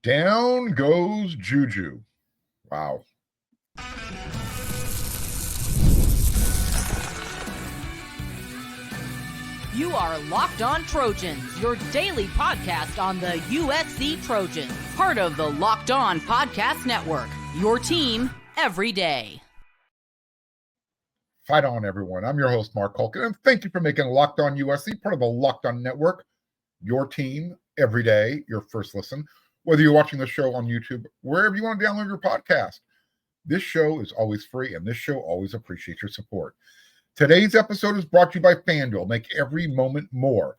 Down goes JuJu. Wow. You are Locked On Trojans, your daily podcast on the USC Trojans. Part of the Locked On Podcast Network, your team every day. Fight on, everyone. I'm your host, Mark Culkin, and thank you for making Locked On USC part of the Locked On Network, your team every day, your first listen. Whether you're watching the show on YouTube, wherever you want to download your podcast, this show is always free, and this show always appreciates your support. Today's episode is brought to you by FanDuel. Make every moment more.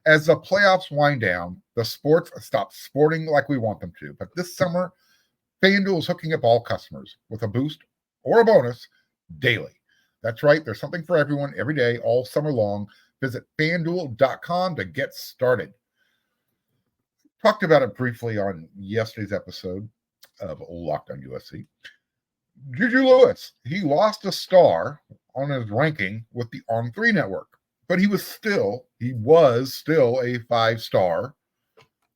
As the playoffs wind down, the sports stop sporting like we want them to. But this summer, FanDuel is hooking up all customers with a boost or a bonus daily. That's right. There's something for everyone every day, all summer long. Visit FanDuel.com to get started. Talked about it briefly on yesterday's episode of Locked On USC. JuJu Lewis, he lost a star on his ranking with the On3 network, but he was still a 5-star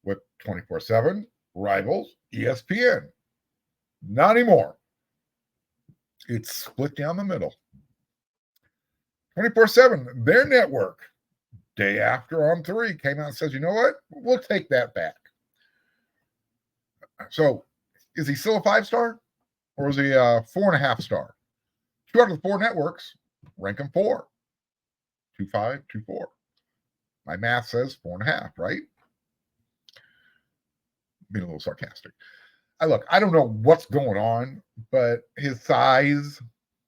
with 24/7 rivals ESPN. Not anymore. It's split down the middle. 24/7, their network, day after On3 came out and says, you know what? We'll take that back. So is he still a 5-star? Or is he a 4.5-star? 2 out of the 4 networks rank him 4. 2.5, 2.4. My math says 4.5, right? Being a little sarcastic. I don't know what's going on, but his size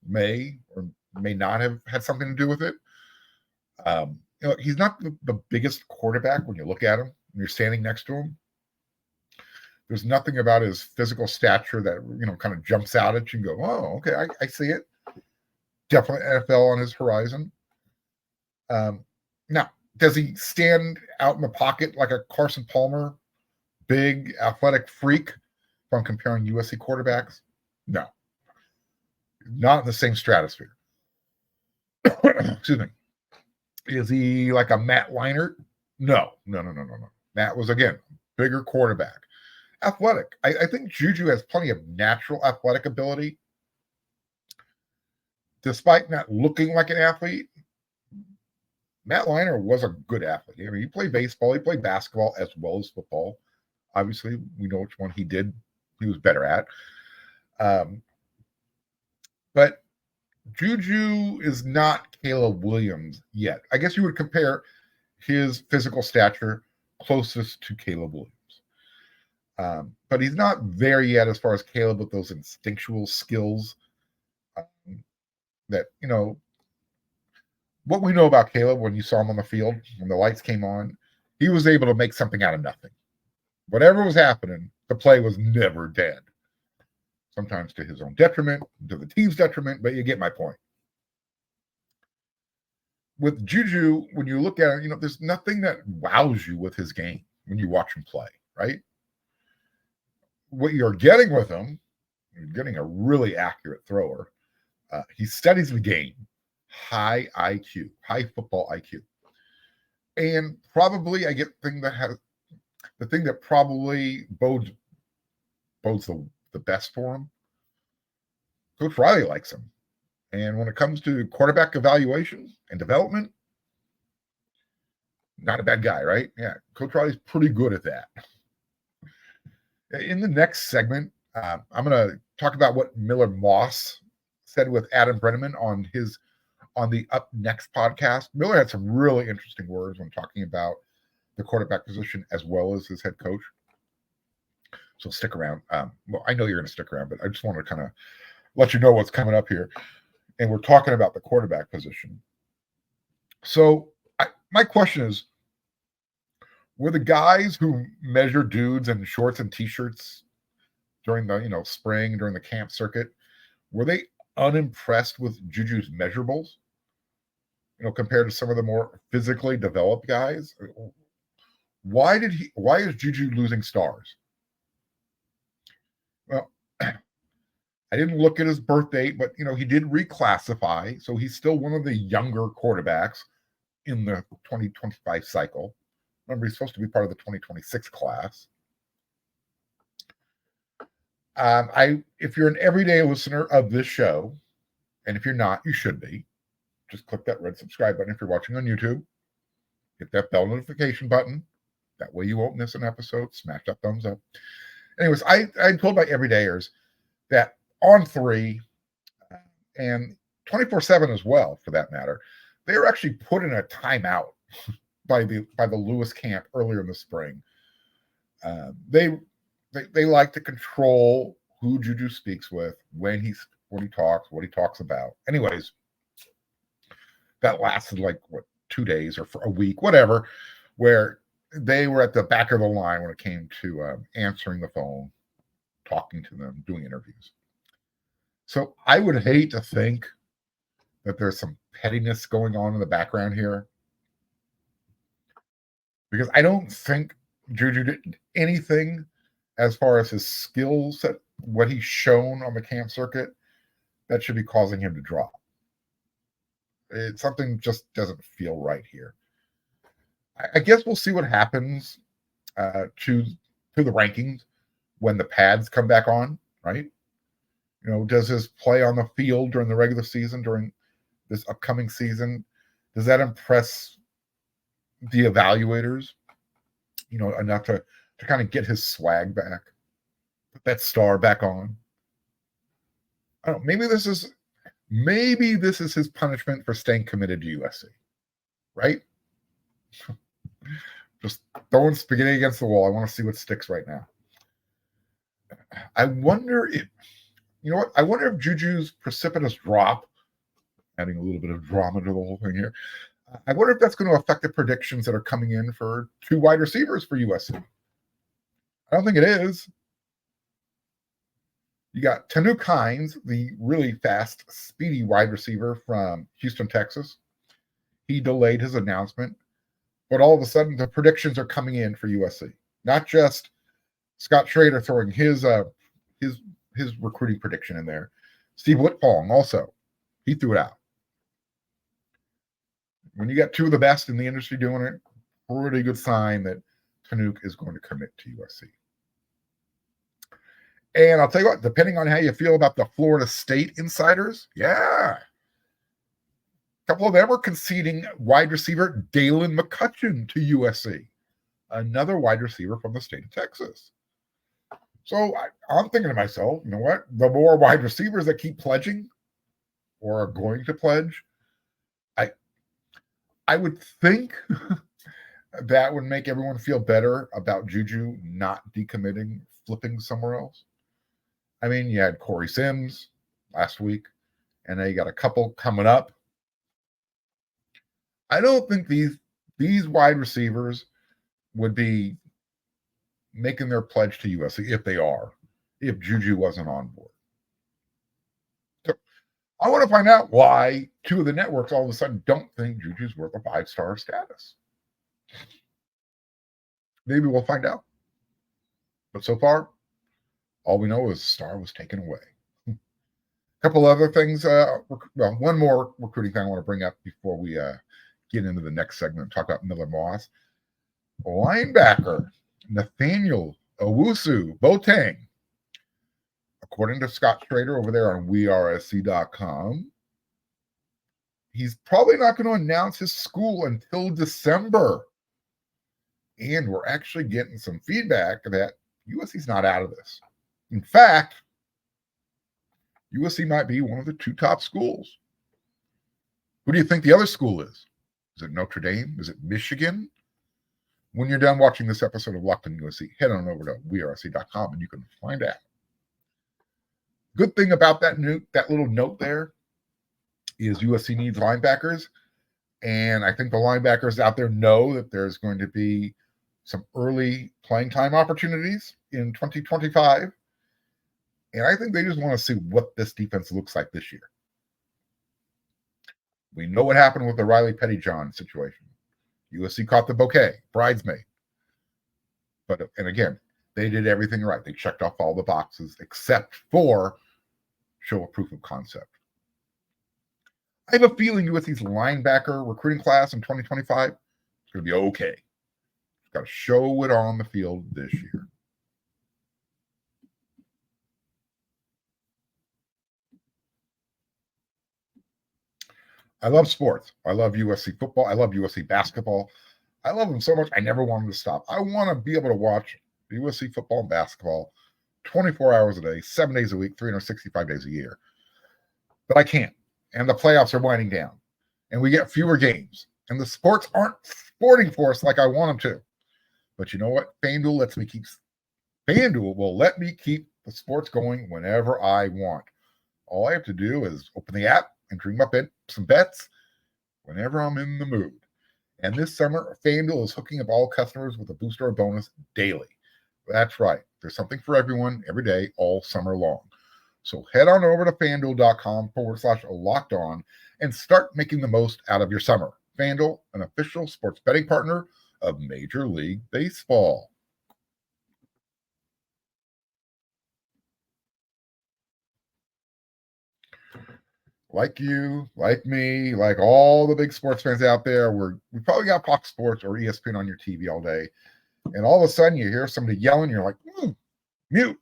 may or may not have had something to do with it. He's not the biggest quarterback when you look at him, when you're standing next to him. There's nothing about his physical stature that, kind of jumps out at you and go, oh, okay, I see it. Definitely NFL on his horizon. Now, does he stand out in the pocket like a Carson Palmer, big athletic freak, if I'm comparing USC quarterbacks? No. Not in the same stratosphere. Excuse me. Is he like a Matt Leinart? No. Matt was, again, bigger quarterback. Athletic. I think JuJu has plenty of natural athletic ability. Despite not looking like an athlete, Matt Leinart was a good athlete. I mean, he played baseball, he played basketball as well as football. Obviously, we know which one he was better at. But JuJu is not Caleb Williams yet. I guess you would compare his physical stature closest to Caleb Williams. But he's not there yet as far as Caleb with those instinctual skills that, what we know about Caleb when you saw him on the field, when the lights came on, he was able to make something out of nothing. Whatever was happening, the play was never dead. Sometimes to his own detriment, to the team's detriment, but you get my point. With JuJu, when you look at it, there's nothing that wows you with his game when you watch him play, right? What you're getting with him, you're getting a really accurate thrower. He studies the game, high IQ, high football IQ. And probably I get the thing that probably bodes the best for him. Coach Riley likes him. And when it comes to quarterback evaluation and development, not a bad guy, right? Yeah, Coach Riley's pretty good at that. In the next segment, I'm going to talk about what Miller Moss said with Adam Brenneman on the Up Next podcast. Miller had some really interesting words when talking about the quarterback position as well as his head coach. So stick around. Well, I know you're going to stick around, but I just want to kind of let you know what's coming up here. And we're talking about the quarterback position. So my question is, were the guys who measure dudes in shorts and T-shirts during the spring, during the camp circuit, were they unimpressed with JuJu's measurables? Compared to some of the more physically developed guys? Why is JuJu losing stars? Well, I didn't look at his birth date, but he did reclassify, so he's still one of the younger quarterbacks in the 2025 cycle. Remember, he's supposed to be part of the 2026 class. If you're an everyday listener of this show, and if you're not, you should be. Just click that red subscribe button if you're watching on YouTube. Hit that bell notification button. That way you won't miss an episode. Smash that thumbs up. Anyways, I'm told by everydayers that on 3 and 24/7 as well, for that matter, they were actually put in a timeout by the Lewis camp earlier in the spring. They like to control who JuJu speaks with, when he talks, what he talks about. Anyways, that lasted like 2 days or for a week, whatever, where they were at the back of the line when it came to answering the phone, talking to them, doing interviews. So I would hate to think that there's some pettiness going on in the background here, because I don't think JuJu did anything as far as his skill set, what he's shown on the camp circuit, that should be causing him to drop. Something just doesn't feel right here. I guess we'll see what happens to the rankings when the pads come back on, right? Does his play on the field during the regular season, during this upcoming season, does that impress the evaluators, enough to kind of get his swag back, put that star back on? I don't know. Maybe this is his punishment for staying committed to USC, right? Just throwing spaghetti against the wall. I want to see what sticks right now. I wonder if JuJu's precipitous drop, adding a little bit of drama to the whole thing here, I wonder if that's going to affect the predictions that are coming in for 2 wide receivers for USC. I don't think it is. You got Tanuk Hines, the really fast, speedy wide receiver from Houston, Texas. He delayed his announcement, but all of a sudden the predictions are coming in for USC. Not just Scott Schrader throwing his recruiting prediction in there. Steve Whitfong also, he threw it out. When you got 2 of the best in the industry doing it, pretty good sign that Tanuk is going to commit to USC. And I'll tell you what, depending on how you feel about the Florida State insiders, a couple of them are conceding wide receiver Dalen McCutcheon to USC, another wide receiver from the state of Texas. So I'm thinking to myself, you know what? The more wide receivers that keep pledging or are going to pledge, I would think that would make everyone feel better about JuJu not decommitting, flipping somewhere else. I mean, you had Corey Sims last week, and now you got a couple coming up. I don't think these wide receivers would be making their pledge to USC if JuJu wasn't on board. So I want to find out why 2 of the networks all of a sudden don't think JuJu's worth a 5-star status. Maybe we'll find out. But so far, all we know is the star was taken away. A couple other things. One more recruiting thing I want to bring up before we get into the next segment and talk about Miller Moss. Linebacker Nathaniel Owusu Boateng, according to Scott Schrader over there on WeRSC.com, he's probably not going to announce his school until December. And we're actually getting some feedback that USC's not out of this. In fact, USC might be one of the 2 top schools. Who do you think the other school is? Is it Notre Dame? Is it Michigan? When you're done watching this episode of Locked on USC, head on over to WeRSC.com and you can find out. Good thing about that little note there is USC needs linebackers. And I think the linebackers out there know that there's going to be some early playing time opportunities in 2025. And I think they just want to see what this defense looks like this year. We know what happened with the Riley Pettyjohn situation. USC caught the bouquet, bridesmaid. And again, they did everything right. They checked off all the boxes except for show a proof of concept. I have a feeling USC's linebacker recruiting class in 2025 is going to be okay. It's got to show it on the field this year. I love sports. I love USC football. I love USC basketball. I love them so much, I never want them to stop. I want to be able to watch USC football and basketball 24 hours a day, 7 days a week, 365 days a year. But I can't. And the playoffs are winding down. And we get fewer games. And the sports aren't sporting for us like I want them to. But you know what? FanDuel will let me keep the sports going whenever I want. All I have to do is open the app and dream up some bets whenever I'm in the mood. And this summer, FanDuel is hooking up all customers with a booster or bonus daily. That's right. There's something for everyone every day, all summer long. So head on over to FanDuel.com/LockedOn and start making the most out of your summer. FanDuel, an official sports betting partner of Major League Baseball. Like you, like me, like all the big sports fans out there, we probably got Fox Sports or ESPN on your TV all day. And all of a sudden you hear somebody yelling, you're like, mute.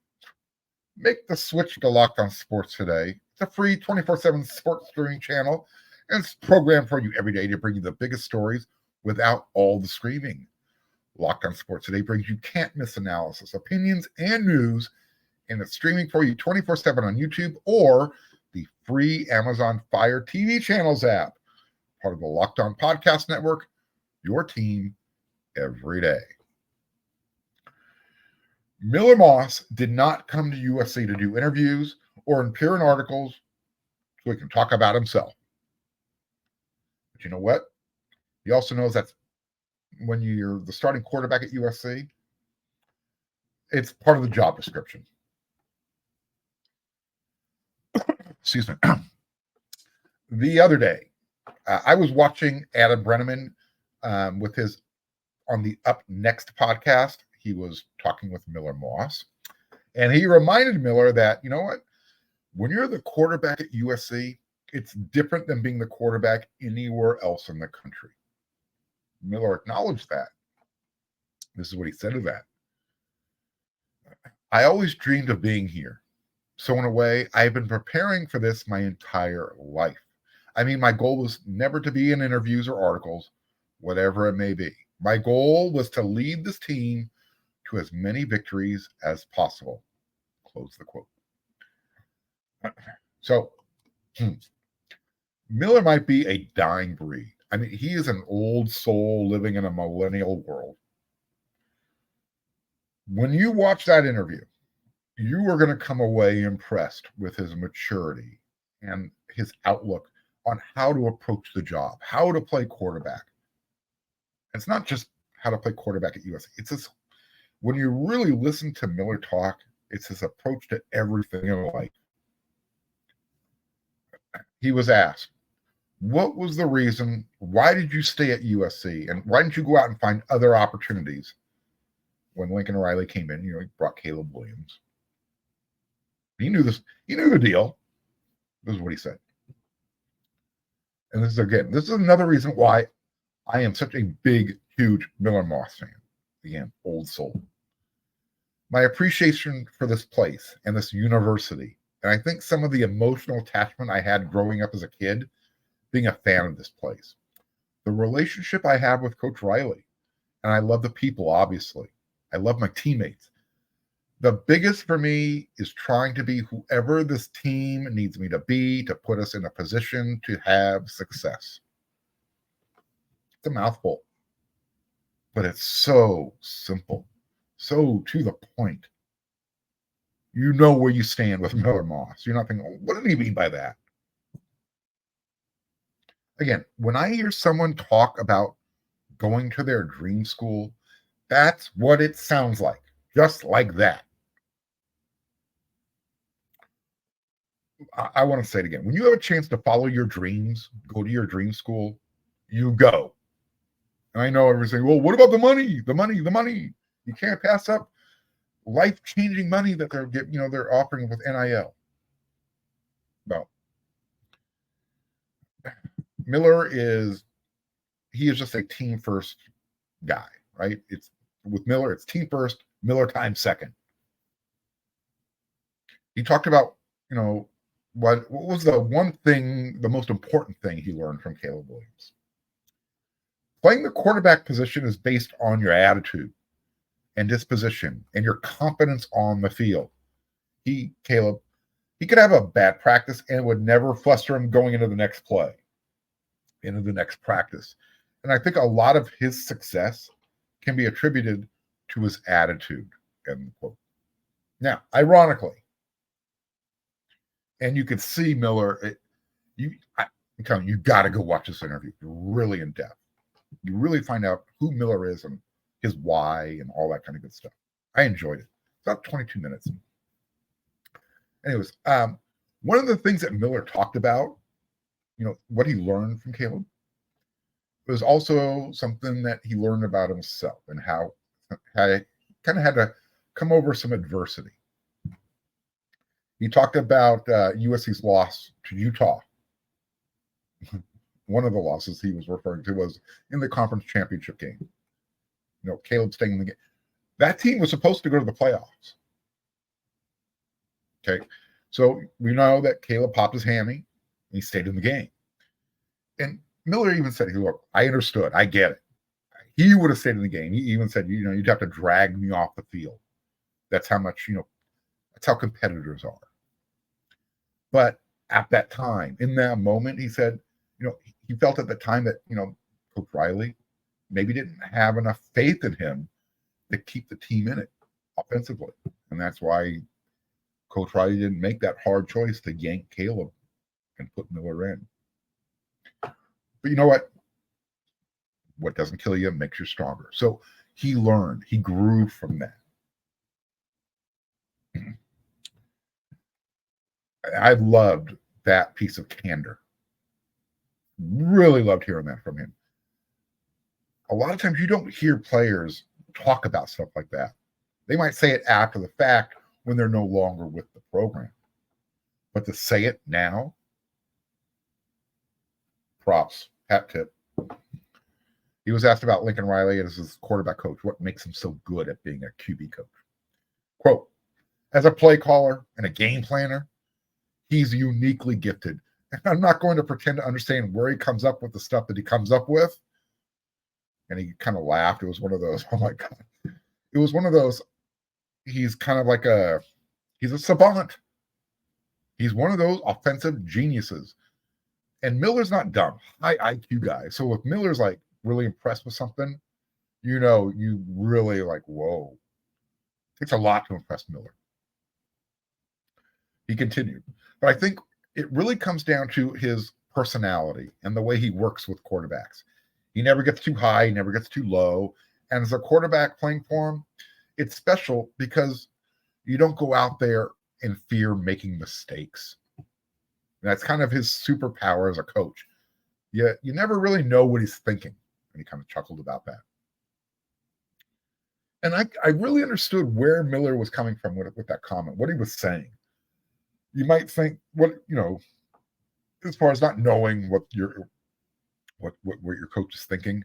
Make the switch to Locked On Sports today. It's a free 24/7 sports streaming channel, and it's programmed for you every day to bring you the biggest stories without all the screaming. Locked On Sports today brings you can't-miss analysis, opinions, and news, and it's streaming for you 24/7 on YouTube or the free Amazon Fire TV channels app. Part of the Locked On Podcast Network, your team every day. Miller Moss did not come to USC to do interviews or appear in articles so he can talk about himself. But you know what? He also knows that when you're the starting quarterback at USC, it's part of the job description. Excuse me. The other day, I was watching Adam Brenneman with his on the Up Next podcast. He was talking with Miller Moss, and he reminded Miller that, you know what, when you're the quarterback at USC, it's different than being the quarterback anywhere else in the country. Miller acknowledged that. This is what he said to that. I always dreamed of being here. So in a way, I've been preparing for this my entire life. I mean, my goal was never to be in interviews or articles, whatever it may be. My goal was to lead this team to as many victories as possible. Close the quote. So, Miller might be a dying breed. I mean, he is an old soul living in a millennial world. When you watch that interview, you are going to come away impressed with his maturity and his outlook on how to approach the job, how to play quarterback. It's not just how to play quarterback at USC. It's this, when you really listen to Miller talk, it's his approach to everything in life. He was asked, what was the reason? Why did you stay at USC? And why didn't you go out and find other opportunities? When Lincoln Riley came in, he brought Caleb Williams. He knew this. He knew the deal. This is what he said. And this is another reason why I am such a big, huge Miller Moss fan. Again, old soul. My appreciation for this place and this university, and I think some of the emotional attachment I had growing up as a kid, being a fan of this place. The relationship I have with Coach Riley, and I love the people, obviously. I love my teammates. The biggest for me is trying to be whoever this team needs me to be to put us in a position to have success. It's a mouthful, but it's so simple, so to the point. You know where you stand with Miller Moss. You're not thinking, oh, what did he mean by that? Again, when I hear someone talk about going to their dream school, that's what it sounds like, just like that. I want to say it again. When you have a chance to follow your dreams, go to your dream school, you go. And I know everyone's saying, well, what about the money? The money. You can't pass up life-changing money that they're offering with NIL. No. Miller is just a team first guy, right? It's with Miller, it's team first, Miller time second. He talked about, what was the one thing, the most important thing he learned from Caleb Williams? Playing the quarterback position is based on your attitude and disposition and your confidence on the field. Caleb, he could have a bad practice and it would never fluster him going into the next play, into the next practice. And I think a lot of his success can be attributed to his attitude, end quote. Now, ironically, and you could see Miller, I'm telling you, you got to go watch this interview. Really in depth. You really find out who Miller is and his why and all that kind of good stuff. I enjoyed it. It's about 22 minutes. Anyways, one of the things that Miller talked about, what he learned from Caleb, was also something that he learned about himself and how he kind of had to come over some adversity. He talked about USC's loss to Utah. One of the losses he was referring to was in the conference championship game. Caleb staying in the game. That team was supposed to go to the playoffs. Okay, so we know that Caleb popped his hammy and he stayed in the game. And Miller even said, look, I understood. I get it. He would have stayed in the game. He even said, you'd have to drag me off the field. That's how much, that's how competitors are. But at that time, in that moment, he said, he felt at the time that, Coach Riley maybe didn't have enough faith in him to keep the team in it offensively. And that's why Coach Riley didn't make that hard choice to yank Caleb and put Miller in. But you know what? What doesn't kill you makes you stronger. So he learned. He grew from that. I loved that piece of candor. Really loved hearing that from him. A lot of times you don't hear players talk about stuff like that. They might say it after the fact when they're no longer with the program. But to say it now, props, hat tip. He was asked about Lincoln Riley as his quarterback coach. What makes him so good at being a QB coach? Quote, as a play caller and a game planner, he's uniquely gifted. And I'm not going to pretend to understand where he comes up with the stuff that he comes up with. And he kind of laughed. It was one of those, oh my God. It was one of those, he's kind of like he's a savant. He's one of those offensive geniuses. And Miller's not dumb, high IQ guy. So if Miller's like really impressed with something, you really like, whoa. It takes a lot to impress Miller. He continued. But I think it really comes down to his personality and the way he works with quarterbacks. He never gets too high, he never gets too low. And as a quarterback playing for him, it's special because you don't go out there in fear making mistakes. And that's kind of his superpower as a coach. You never really know what he's thinking. And he kind of chuckled about that. And I really understood where Miller was coming from with that comment, what he was saying. You might think, as far as not knowing what your coach is thinking.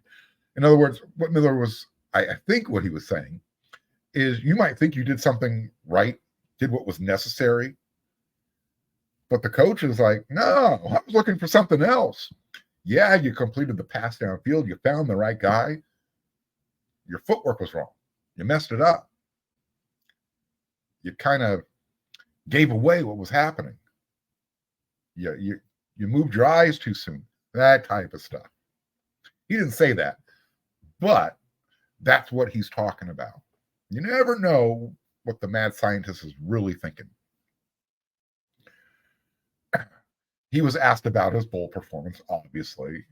In other words, what Miller was, I think what he was saying is you might think you did something right, did what was necessary. But the coach is like, no, I was looking for something else. Yeah, you completed the pass downfield. You found the right guy. Your footwork was wrong. You messed it up. You kind of gave away what was happening. You moved your eyes too soon. That type of stuff. He didn't say that, but that's what he's talking about. You never know what the mad scientist is really thinking. He was asked about his bowl performance, obviously,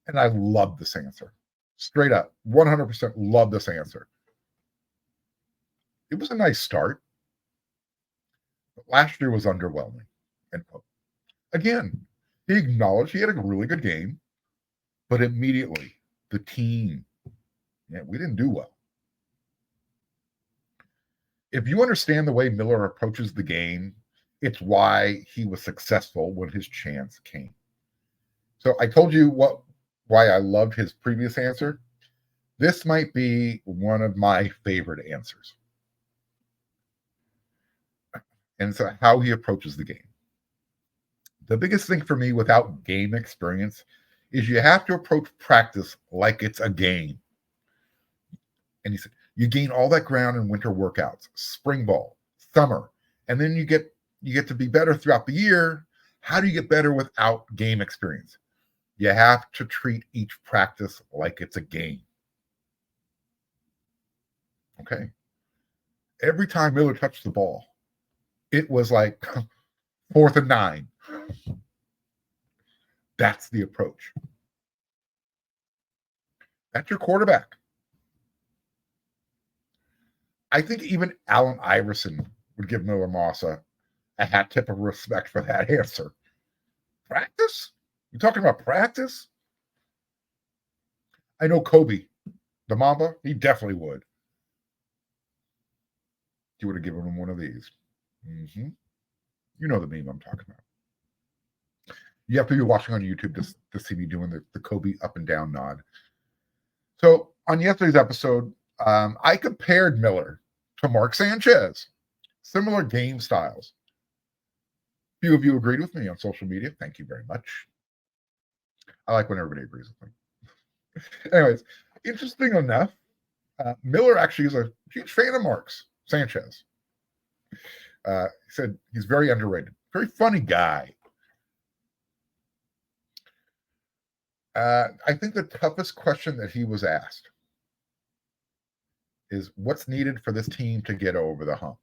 and I love this answer. Straight up, 100% love this answer. It was a nice start, but last year was underwhelming. End quote. Again, he acknowledged he had a really good game, but immediately the team, we didn't do well. If you understand the way Miller approaches the game, it's why he was successful when his chance came. So I told you why I loved his previous answer. This might be one of my favorite answers. And so how he approaches the game. The biggest thing for me without game experience is you have to approach practice like it's a game. And he said, you gain all that ground in winter workouts, spring ball, summer, and then you get to be better throughout the year. How do you get better without game experience? You have to treat each practice like it's a game. Okay. Every time Miller touched the ball, it was like 4th and 9. That's the approach. That's your quarterback. I think even Allen Iverson would give Miller Moss a hat tip of respect for that answer. Practice? You talking about practice? I know Kobe, the Mamba, he definitely would. He would have given him one of these. Mm-hmm. You know the meme I'm talking about. You have to be watching on YouTube to see me doing the Kobe up and down nod. So on yesterday's episode, I compared Miller to Mark Sanchez. Similar game styles. A few of you agreed with me on social media. Thank you very much. I like when everybody agrees with me. Anyways, interesting enough, Miller actually is a huge fan of Mark's Sanchez. He said he's very underrated. Very funny guy. I think the toughest question that he was asked is what's needed for this team to get over the hump.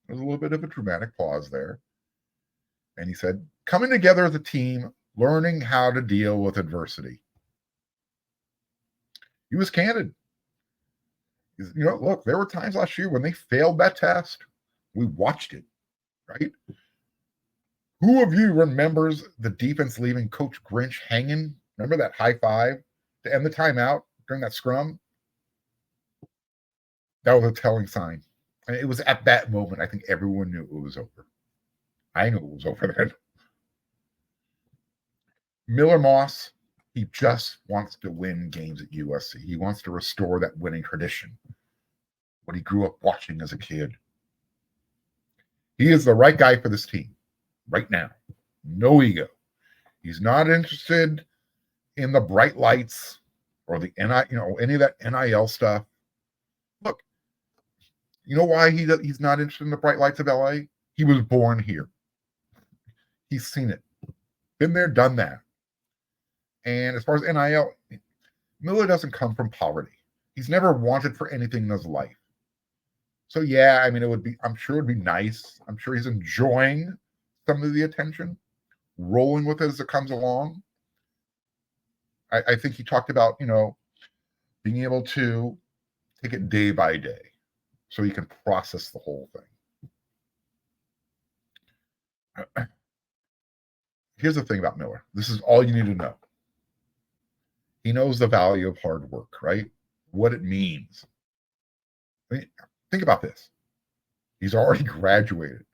There's a little bit of a dramatic pause there. And he said, coming together as a team, learning how to deal with adversity. He was candid. Look, there were times last year when they failed that test. We watched it, right? Who of you remembers the defense leaving Coach Grinch hanging? Remember that high five to end the timeout during that scrum? That was a telling sign. And it was at that moment, I think everyone knew it was over. I knew it was over then. Miller Moss, he just wants to win games at USC. He wants to restore that winning tradition, what he grew up watching as a kid. He is the right guy for this team right now. No ego. He's not interested in the bright lights or the any of that NIL stuff. Look, you know why he's not interested in the bright lights of LA? He was born here. He's seen it. Been there, done that. And as far as NIL, Miller doesn't come from poverty. He's never wanted for anything in his life. So yeah, I mean, I'm sure it'd be nice. I'm sure he's enjoying some of the attention, rolling with it as it comes along. I think he talked about, being able to take it day by day so he can process the whole thing. Here's the thing about Miller. This is all you need to know. He knows the value of hard work, right? What it means. I mean, think about this. He's already graduated.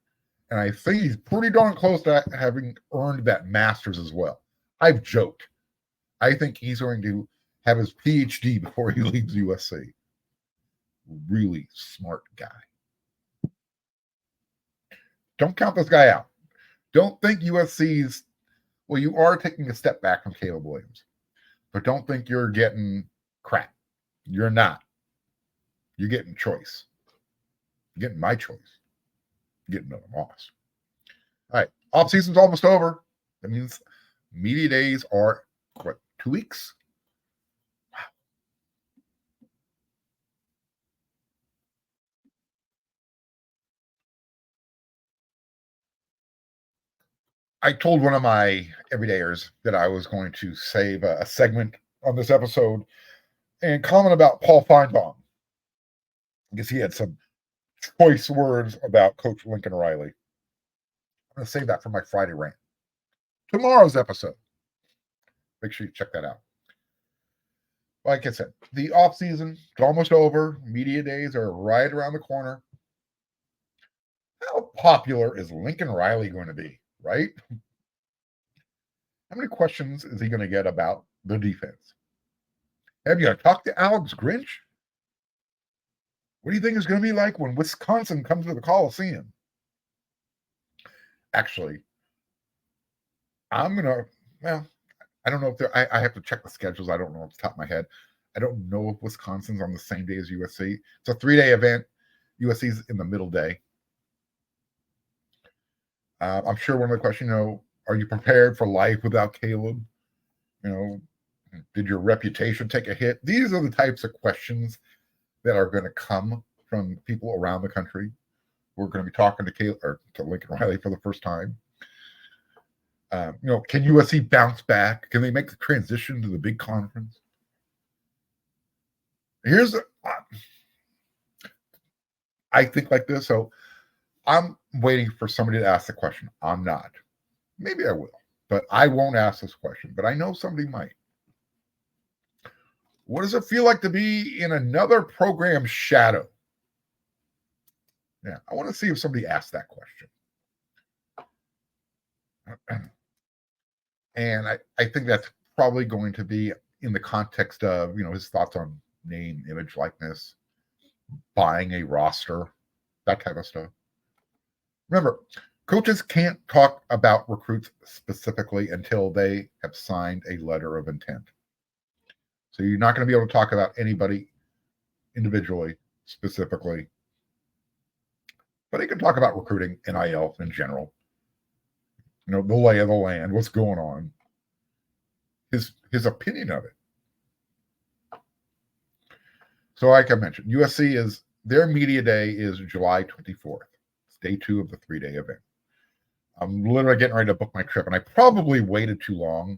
And I think he's pretty darn close to having earned that master's as well. I've joked. I think he's going to have his PhD before he leaves USC. Really smart guy. Don't count this guy out. Don't think USC's, well, you are taking a step back from Caleb Williams, but don't think you're getting crap. You're not. You're getting choice. You're getting my choice. You're getting Miller Moss. All right. Off season's almost over. That means media days are, 2 weeks? Wow. I told one of my everydayers that I was going to save a segment on this episode and comment about Paul Feinbaum, because he had some choice words about Coach Lincoln Riley. I'm going to save that for my Friday rant. Tomorrow's episode. Make sure you check that out. Like I said, the offseason is almost over. Media days are right around the corner. How popular is Lincoln Riley going to be, right? How many questions is he going to get about the defense? Have you talked to Alex Grinch? What do you think it's going to be like when Wisconsin comes to the Coliseum? Actually, I'm gonna. Well, I don't know if I have to check the schedules. I don't know off the top of my head. I don't know if Wisconsin's on the same day as USC. It's a 3-day event. USC's in the middle day. I'm sure one of the questions, are you prepared for life without Caleb? Did your reputation take a hit? These are the types of questions that are going to come from people around the country. We're going to be talking to Caleb or to Lincoln Riley for the first time. Can USC bounce back? Can they make the transition to the big conference? I think like this. So I'm waiting for somebody to ask the question. I'm not. Maybe I will, but I won't ask this question. But I know somebody might. What does it feel like to be in another program's shadow? Yeah, I want to see if somebody asked that question. And I think that's probably going to be in the context of, his thoughts on name, image, likeness, buying a roster, that type of stuff. Remember, coaches can't talk about recruits specifically until they have signed a letter of intent. So you're not going to be able to talk about anybody individually, specifically. But he can talk about recruiting, NIL in general. The lay of the land, what's going on. His opinion of it. So like I mentioned, USC their media day is July 24th. It's day 2 of the 3-day event. I'm literally getting ready to book my trip, and I probably waited too long.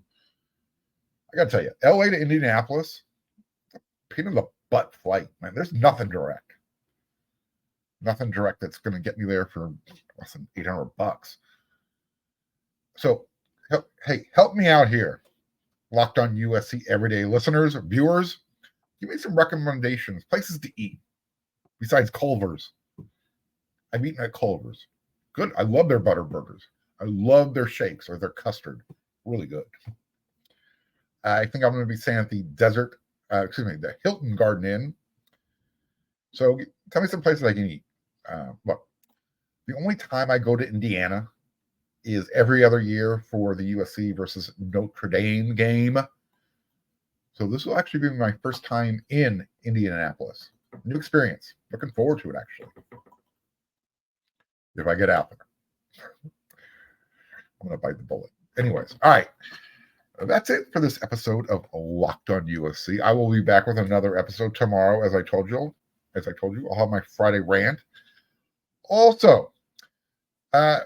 I got to tell you, LA to Indianapolis, pain in the butt flight, man. There's nothing direct. Nothing direct that's going to get me there for less than $800. So, hey, help me out here. Locked On USC everyday listeners, viewers, give me some recommendations, places to eat besides Culver's. I've eaten at Culver's. Good. I love their butter burgers. I love their shakes or their custard. Really good. I think I'm going to be staying at the the Hilton Garden Inn. So tell me some places I can eat. Look, the only time I go to Indiana is every other year for the USC versus Notre Dame game. So this will actually be my first time in Indianapolis. New experience. Looking forward to it, actually. If I get out there. I'm going to bite the bullet. Anyways, all right. That's it for this episode of Locked On USC. I will be back with another episode tomorrow, as I told you. I'll have my Friday rant. Also, I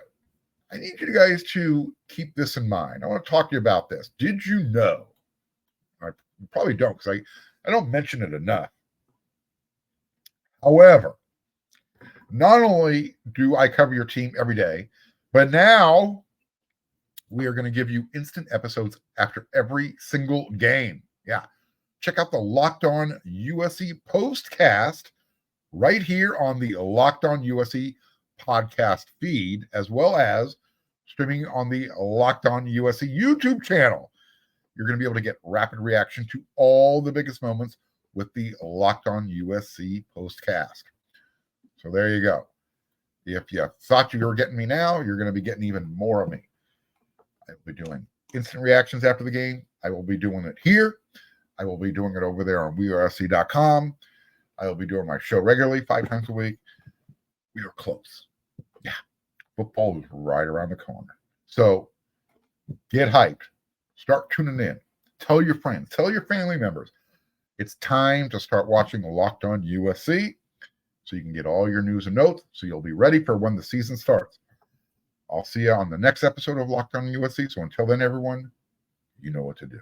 need you guys to keep this in mind. I want to talk to you about this. Did you know? I probably don't, because I don't mention it enough. However, not only do I cover your team every day, but now we are going to give you instant episodes after every single game. Yeah. Check out the Locked On USC postcast right here on the Locked On USC podcast feed, as well as streaming on the Locked On USC YouTube channel. You're going to be able to get rapid reaction to all the biggest moments with the Locked On USC postcast. So there you go. If you thought you were getting me now, you're going to be getting even more of me. I will be doing instant reactions after the game. I will be doing it here. I will be doing it over there on wearesc.com. I will be doing my show regularly 5 times a week. We are close. Yeah. Football is right around the corner. So get hyped. Start tuning in. Tell your friends. Tell your family members. It's time to start watching Locked On USC so you can get all your news and notes so you'll be ready for when the season starts. I'll see you on the next episode of Locked On USC. So until then, everyone, you know what to do.